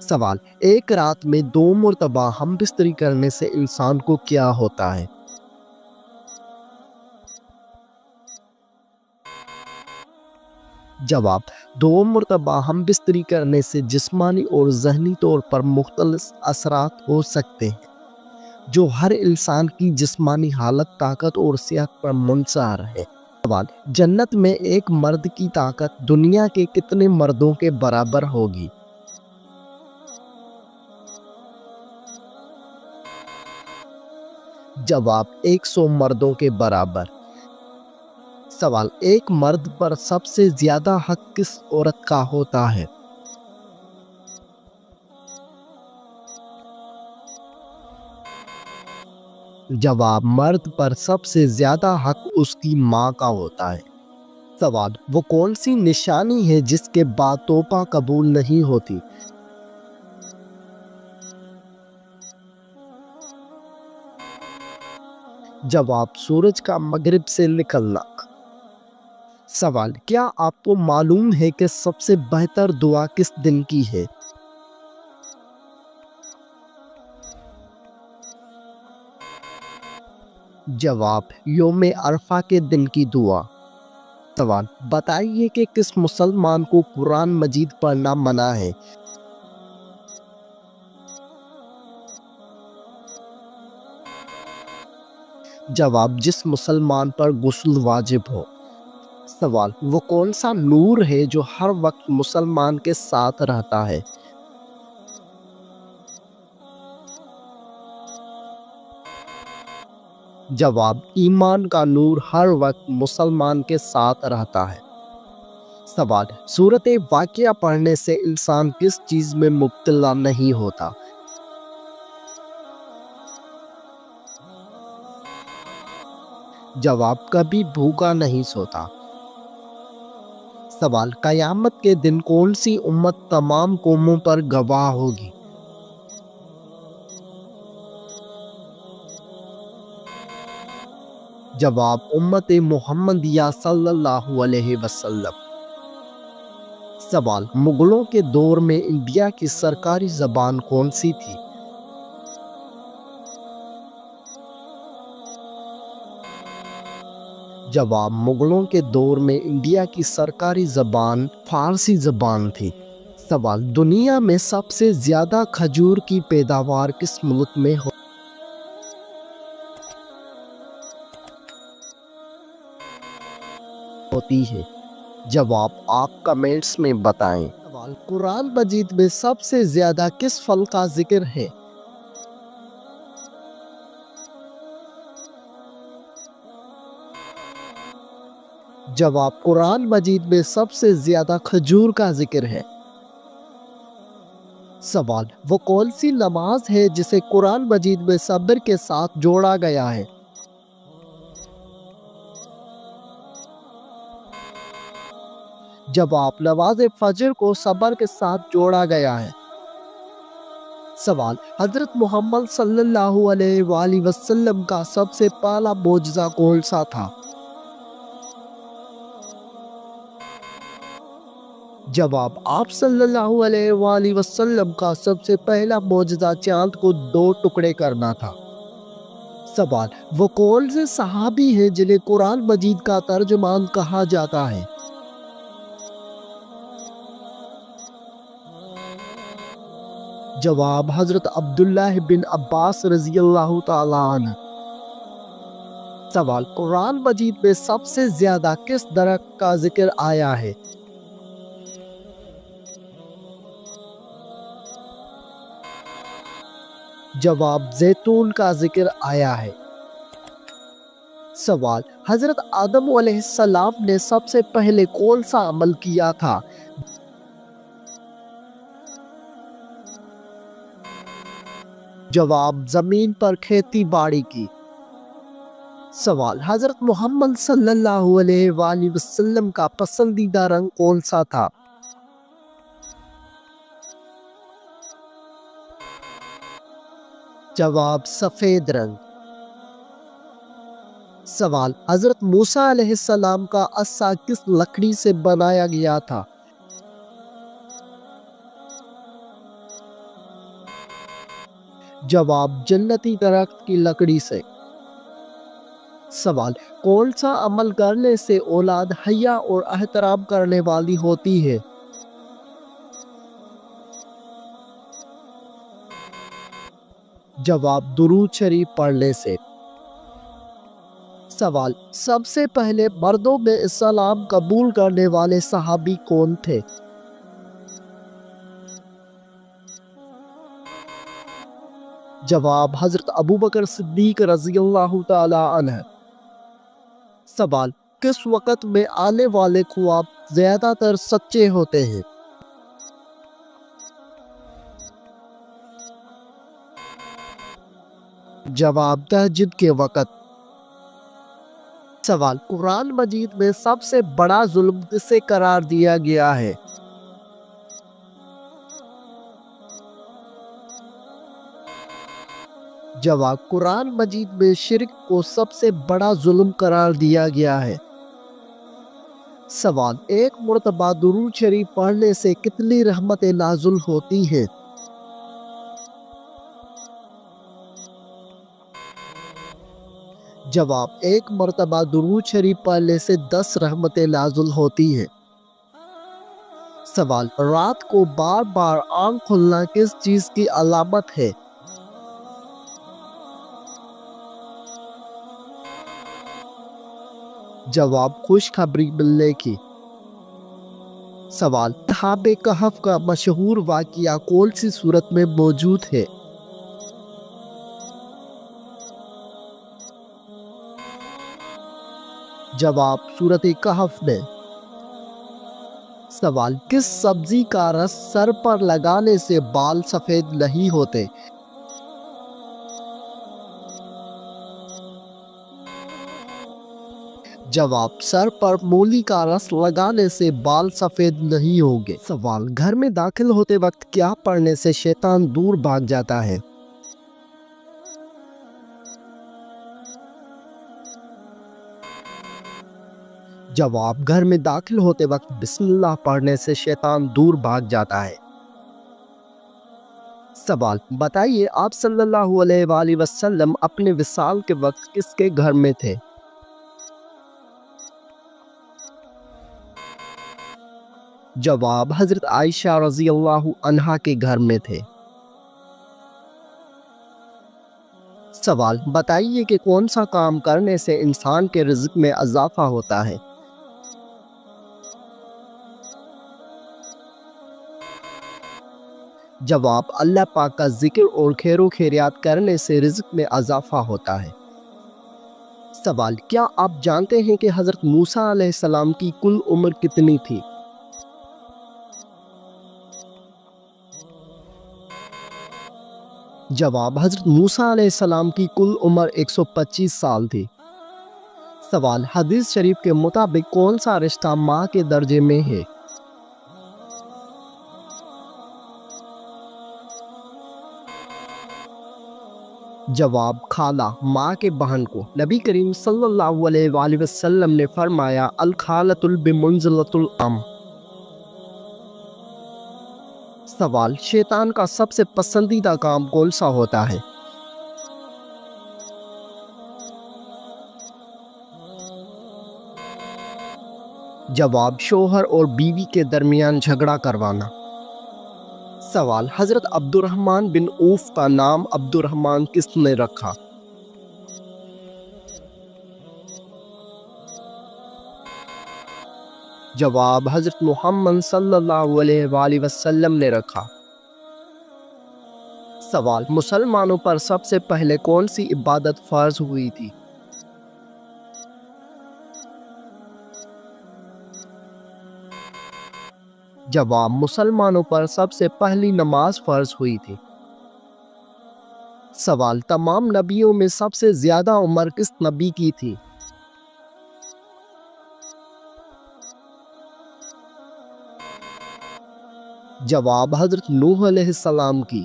سوال: ایک رات میں 2 مرتبہ ہم بستری کرنے سے انسان کو کیا ہوتا ہے؟ جواب: 2 مرتبہ ہم بستری کرنے سے جسمانی اور ذہنی طور پر مختلف اثرات ہو سکتے ہیں جو ہر انسان کی جسمانی حالت، طاقت اور صحت پر منحصر ہے۔ سوال: جنت میں ایک مرد کی طاقت دنیا کے کتنے مردوں کے برابر ہوگی؟ جواب: 100 مردوں کے برابر۔ سوال: ایک مرد پر سب سے زیادہ حق کس عورت کا ہوتا ہے؟ جواب: مرد پر سب سے زیادہ حق اس کی ماں کا ہوتا ہے۔ سوال: وہ کون سی نشانی ہے جس کے بعد توبہ قبول نہیں ہوتی؟ جواب: سورج کا مغرب سے نکلنا۔ سوال: کیا آپ کو معلوم ہے کہ سب سے بہتر دعا کس دن کی ہے؟ جواب: یوم عرفہ کے دن کی دعا۔ سوال: بتائیے کہ کس مسلمان کو قرآن مجید پڑھنا منع ہے؟ جواب: جس مسلمان پر غسل واجب ہو۔ سوال: وہ کون سا نور ہے جو ہر وقت مسلمان کے ساتھ رہتا ہے؟ جواب: ایمان کا نور ہر وقت مسلمان کے ساتھ رہتا ہے۔ سوال: سورۃ واقعہ پڑھنے سے انسان کس چیز میں مبتلا نہیں ہوتا؟ جواب: کبھی بھوکا نہیں سوتا۔ سوال: قیامت کے دن کون سی امت تمام قوموں پر گواہ ہوگی؟ جواب: امت محمدیہ صلی اللہ علیہ وسلم۔ سوال: مغلوں کے دور میں انڈیا کی سرکاری زبان کون سی تھی؟ جواب: مغلوں کے دور میں انڈیا کی سرکاری زبان فارسی زبان تھی۔ سوال: دنیا میں سب سے زیادہ کھجور کی پیداوار کس ملک میں ہوتی ہے؟ جواب آپ کمنٹس میں بتائیں۔ سوال: قرآن مجید میں سب سے زیادہ کس پھل کا ذکر ہے؟ جواب: قرآن مجید میں سب سے زیادہ کھجور کا ذکر ہے۔ سوال: وہ کون سی نماز ہے جسے قرآن مجید میں صبر کے ساتھ جوڑا گیا ہے؟ جواب: نماز فجر کو صبر کے ساتھ جوڑا گیا ہے۔ سوال: حضرت محمد صلی اللہ علیہ وآلہ وسلم کا سب سے پہلا معجزہ کون سا تھا؟ جواب: آپ صلی اللہ علیہ وآلہ وسلم کا سب سے پہلا معجزہ چاند کو 2 ٹکڑے کرنا تھا۔ سوال: وہ کون سے صحابی ہیں جنہیں قرآن مجید کا ترجمان کہا جاتا ہے؟ جواب: حضرت عبداللہ بن عباس رضی اللہ تعالیٰ عنہ۔ سوال: قرآن مجید میں سب سے زیادہ کس درخت کا ذکر آیا ہے؟ جواب: زیتون کا ذکر آیا ہے۔ سوال: حضرت آدم علیہ السلام نے سب سے پہلے کون سا عمل کیا تھا؟ جواب: زمین پر کھیتی باڑی کی۔ سوال: حضرت محمد صلی اللہ علیہ وآلہ وسلم کا پسندیدہ رنگ کون سا تھا؟ جواب: سفید رنگ۔ سوال: حضرت موسیٰ علیہ السلام کا عصا کس لکڑی سے بنایا گیا تھا؟ جواب جنتی درخت کی لکڑی سے۔ سوال کون سا عمل کرنے سے اولاد حیا اور احترام کرنے والی ہوتی ہے؟ جواب درود شریف پڑھنے سے۔ سوال سب سے پہلے مردوں میں اسلام قبول کرنے والے صحابی کون تھے؟ جواب حضرت ابوبکر صدیق رضی اللہ تعالی عنہ۔ سوال کس وقت میں آنے والے خواب زیادہ تر سچے ہوتے ہیں؟ جواب تہجد کے وقت۔ سوال قرآن مجید میں سب سے بڑا ظلم کسے قرار دیا گیا ہے؟ جواب قرآن مجید میں شرک کو سب سے بڑا ظلم قرار دیا گیا ہے۔ سوال ایک مرتبہ درود شریف پڑھنے سے کتنی رحمتیں نازل ہوتی ہیں؟ جواب ایک مرتبہ درود شریف پڑھنے سے 10 رحمتیں نازل ہوتی ہیں۔ سوال رات کو بار بار آنکھ کھلنا کس چیز کی علامت ہے؟ جواب خوشخبری ملنے کی۔ سوال اصحاب کہف کا مشہور واقعہ کون سی سورت میں موجود ہے؟ جواب سورت کہف میں۔ سوال کس سبزی کا رس سر پر لگانے سے بال سفید نہیں ہوتے؟ جواب سر پر مولی کا رس لگانے سے بال سفید نہیں ہوں گے۔ سوال گھر میں داخل ہوتے وقت کیا پڑھنے سے شیطان دور بھاگ جاتا ہے؟ جواب گھر میں داخل ہوتے وقت بسم اللہ پڑھنے سے شیطان دور بھاگ جاتا ہے۔ سوال بتائیے آپ صلی اللہ علیہ وآلہ وسلم اپنے وصال کے وقت کس کے گھر میں تھے؟ جواب حضرت عائشہ رضی اللہ عنہا کے گھر میں تھے۔ سوال بتائیے کہ کون سا کام کرنے سے انسان کے رزق میں اضافہ ہوتا ہے؟ جواب اللہ پاک کا ذکر اور خیر و خیریات کرنے سے رزق میں اضافہ ہوتا ہے۔ سوال کیا آپ جانتے ہیں کہ حضرت موسیٰ علیہ السلام کی کل عمر کتنی تھی؟ جواب حضرت موسیٰ علیہ السلام کی کل عمر 125 سال تھی۔ سوال حدیث شریف کے مطابق کون سا رشتہ ماں کے درجے میں ہے؟ جواب خالہ ماں کے بہن کو۔ نبی کریم صلی اللہ علیہ وآلہ وسلم نے فرمایا الخالۃ بمنزلۃ الام۔ سوال شیطان کا سب سے پسندیدہ کام کون سا ہوتا ہے؟ جواب شوہر اور بیوی کے درمیان جھگڑا کروانا۔ سوال حضرت عبد الرحمن بن عوف کا نام عبد الرحمن کس نے رکھا؟ جواب حضرت محمد صلی اللہ علیہ وآلہ وسلم نے رکھا۔ سوال مسلمانوں پر سب سے پہلے کون سی عبادت فرض ہوئی تھی؟ جواب مسلمانوں پر سب سے پہلی نماز فرض ہوئی تھی۔ سوال تمام نبیوں میں سب سے زیادہ عمر کس نبی کی تھی؟ جواب حضرت نوح علیہ السلام کی۔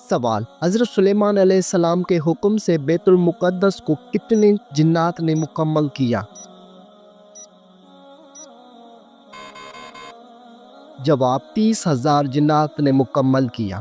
سوال حضرت سلیمان علیہ السلام کے حکم سے بیت المقدس کو کتنے جنات نے مکمل کیا؟ جواب 30,000 جنات نے مکمل کیا۔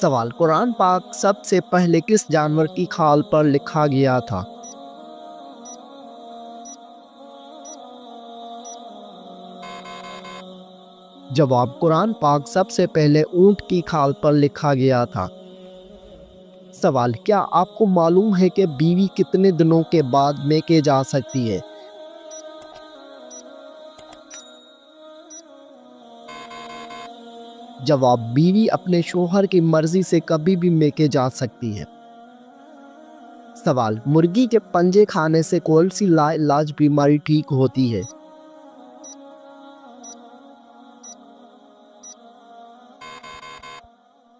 سوال، قرآن پاک سب سے پہلے کس جانور کی کھال پر لکھا گیا تھا؟ جواب، قرآن پاک سب سے پہلے اونٹ کی کھال پر لکھا گیا تھا۔ سوال، کیا آپ کو معلوم ہے کہ بیوی کتنے دنوں کے بعد میکے جا سکتی ہے؟ جواب، بیوی اپنے شوہر کی مرضی سے کبھی بھی میکے جا سکتی ہے۔ سوال، مرغی کے پنجے کھانے سے کون سی لا علاج بیماری ٹھیک ہوتی ہے؟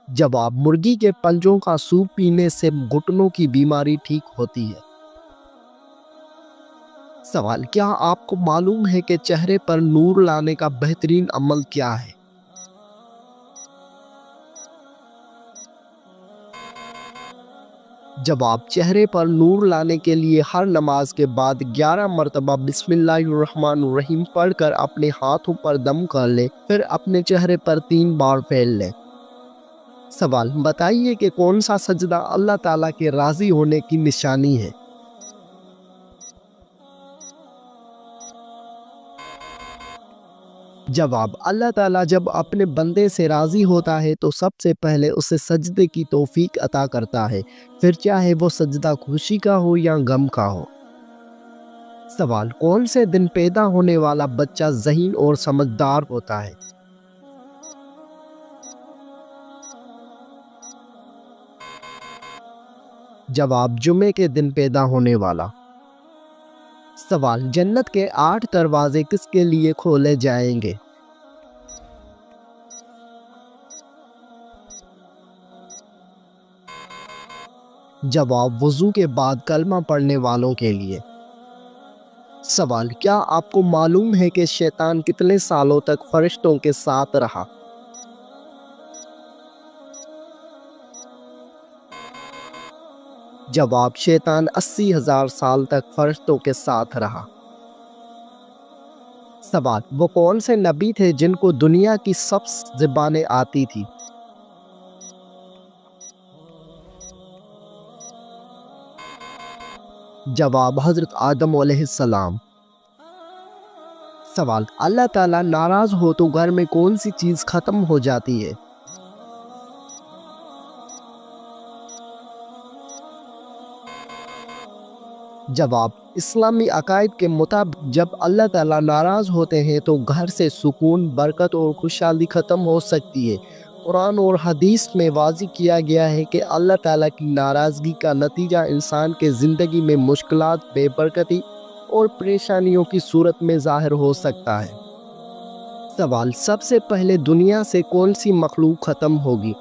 جواب، مرغی کے پنجوں کا سوپ پینے سے گھٹنوں کی بیماری ٹھیک ہوتی ہے۔ سوال، کیا آپ کو معلوم ہے کہ چہرے پر نور لانے کا بہترین عمل کیا ہے؟ جواب، چہرے پر نور لانے کے لیے ہر نماز کے بعد 11 مرتبہ بسم اللہ الرحمن الرحیم پڑھ کر اپنے ہاتھوں پر دم کر لیں، پھر اپنے چہرے پر 3 بار پھیر لیں۔ سوال، بتائیے کہ کون سا سجدہ اللہ تعالیٰ کے راضی ہونے کی نشانی ہے؟ جواب، اللہ تعالیٰ جب اپنے بندے سے راضی ہوتا ہے تو سب سے پہلے اسے سجدے کی توفیق عطا کرتا ہے، پھر چاہے وہ سجدہ خوشی کا ہو یا غم کا ہو۔ سوال، کون سے دن پیدا ہونے والا بچہ ذہین اور سمجھدار ہوتا ہے؟ جواب، جمعے کے دن پیدا ہونے والا۔ سوال، جنت کے 8 دروازے کس کے لیے کھولے جائیں گے؟ جواب، وضو کے بعد کلمہ پڑھنے والوں کے لیے۔ سوال، کیا آپ کو معلوم ہے کہ شیطان کتنے سالوں تک فرشتوں کے ساتھ رہا؟ جواب، شیطان 80,000 سال تک فرشتوں کے ساتھ رہا۔ سوال، وہ کون سے نبی تھے جن کو دنیا کی سب زبانیں آتی تھی؟ جواب، حضرت آدم علیہ السلام۔ سوال، اللہ تعالیٰ ناراض ہو تو گھر میں کون سی چیز ختم ہو جاتی ہے؟ جواب، اسلامی عقائد کے مطابق جب اللہ تعالیٰ ناراض ہوتے ہیں تو گھر سے سکون، برکت اور خوشحالی ختم ہو سکتی ہے۔ قرآن اور حدیث میں واضح کیا گیا ہے کہ اللہ تعالیٰ کی ناراضگی کا نتیجہ انسان کے زندگی میں مشکلات، بے برکتی اور پریشانیوں کی صورت میں ظاہر ہو سکتا ہے۔ سوال، سب سے پہلے دنیا سے کون سی مخلوق ختم ہوگی؟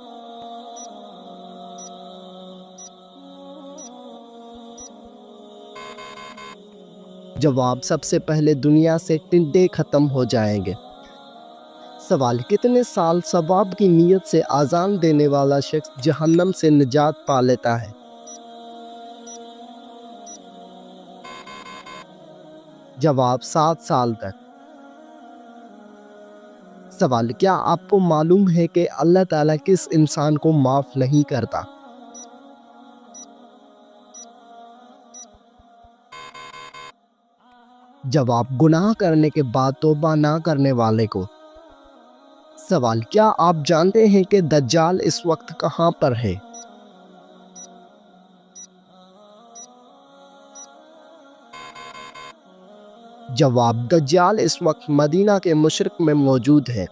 جواب، سب سے پہلے دنیا سے ٹڈے ختم ہو جائیں گے۔ سوال، کتنے سال ثواب کی نیت سے اذان دینے والا شخص جہنم سے نجات پا لیتا ہے؟ جواب، 7 سال تک۔ سوال، کیا آپ کو معلوم ہے کہ اللہ تعالیٰ کس انسان کو معاف نہیں کرتا؟ جواب، گناہ کرنے کے بعد توبہ نہ کرنے والے کو۔ سوال، کیا آپ جانتے ہیں کہ دجال اس وقت کہاں پر ہے؟ جواب، دجال اس وقت مدینہ کے مشرق میں موجود ہے۔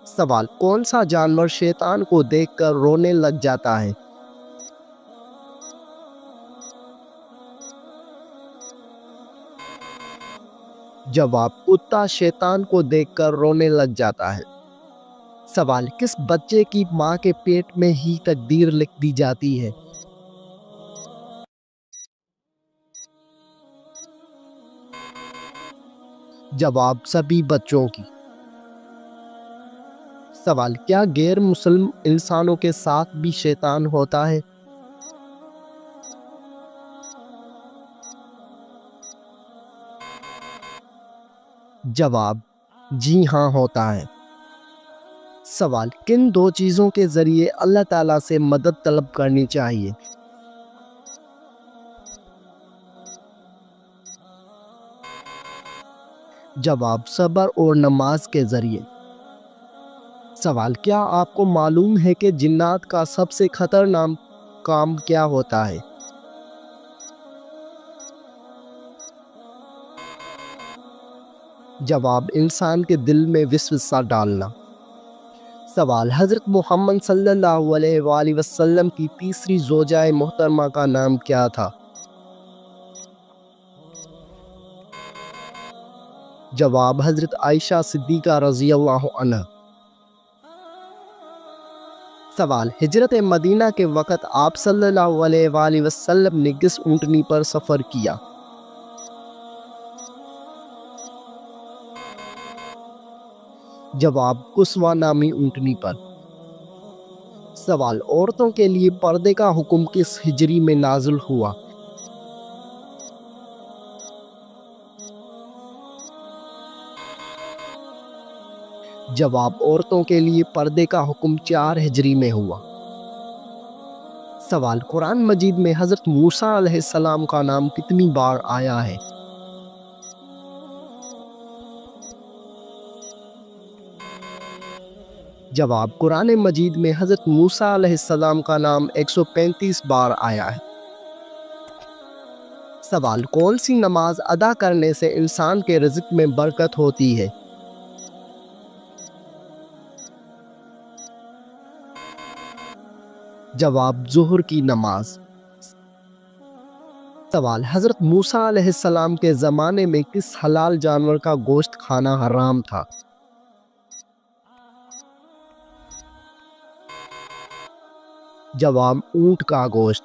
سوال، کون سا جانور شیطان کو دیکھ کر رونے لگ جاتا ہے؟ جواب، کتا شیطان کو دیکھ کر رونے لگ جاتا ہے۔ سوال، کس بچے کی ماں کے پیٹ میں ہی تقدیر لکھ دی جاتی ہے؟ جواب، سبھی بچوں کی۔ سوال، کیا غیر مسلم انسانوں کے ساتھ بھی شیطان ہوتا ہے؟ جواب، جی ہاں ہوتا ہے۔ سوال: کن دو چیزوں کے ذریعے اللہ تعالیٰ سے مدد طلب کرنی چاہیے؟ جواب: صبر اور نماز کے ذریعے۔ سوال: کیا آپ کو معلوم ہے کہ جنات کا سب سے خطرناک کام کیا ہوتا ہے؟ جواب: انسان کے دل میں وسوسہ ڈالنا۔ سوال: حضرت محمد صلی اللہ علیہ وآلہ وسلم کی تیسری زوجہ محترمہ کا نام کیا تھا؟ جواب: حضرت عائشہ صدیقہ رضی اللہ عنہ۔ سوال: ہجرت مدینہ کے وقت آپ صلی اللہ علیہ وآلہ وسلم نے کس اونٹنی پر سفر کیا؟ جواب: قصوہ نامی اونٹنی پر۔ سوال: عورتوں کے لیے پردے کا حکم کس ہجری میں نازل ہوا؟ جواب: عورتوں کے لیے پردے کا حکم 4 ہجری میں ہوا۔ سوال: قرآن مجید میں حضرت موسیٰ علیہ السلام کا نام کتنی بار آیا ہے؟ جواب: قرآن مجید میں حضرت موسیٰ علیہ السلام کا نام 135 بار آیا ہے۔ سوال: کون سی نماز ادا کرنے سے انسان کے رزق میں برکت ہوتی ہے؟ جواب: ظہر کی نماز۔ سوال: حضرت موسیٰ علیہ السلام کے زمانے میں کس حلال جانور کا گوشت کھانا حرام تھا؟ جواب: اونٹ کا گوشت۔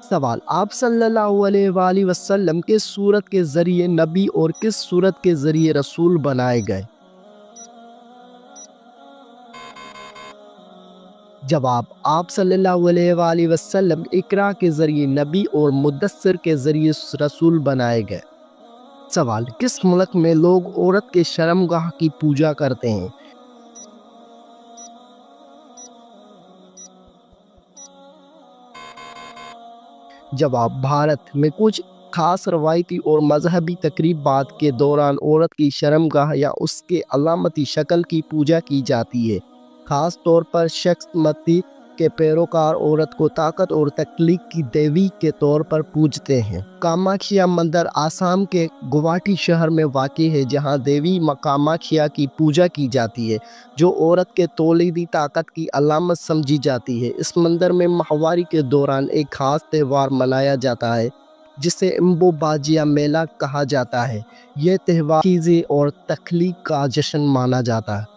سوال: آپ صلی اللہ علیہ وآلہ وسلم کس سورت کے ذریعے نبی اور کس سورت کے ذریعے رسول بنائے گئے؟ جواب: آپ صلی اللہ علیہ وآلہ وسلم اقرا کے ذریعے نبی اور مدثر کے ذریعے رسول بنائے گئے۔ سوال: کس ملک میں لوگ عورت کے شرمگاہ کی پوجا کرتے ہیں؟ جواب: بھارت میں کچھ خاص روایتی اور مذہبی تقریبات کے دوران عورت کی شرمگاہ یا اس کے علامتی شکل کی پوجا کی جاتی ہے۔ خاص طور پر شکمتی کے پیروکار عورت کو طاقت اور تخلیق کی دیوی کے طور پر پوجتے ہیں۔ کاماکھیا مندر آسام کے گوہاٹی شہر میں واقع ہے، جہاں دیوی کاماکھیا کی پوجا کی جاتی ہے، جو عورت کے تولیدی طاقت کی علامت سمجھی جاتی ہے۔ اس مندر میں ماہواری کے دوران ایک خاص تہوار منایا جاتا ہے جسے امبو باجیا میلہ کہا جاتا ہے۔ یہ تہوار چیزیں اور تخلیق کا جشن مانا جاتا ہے۔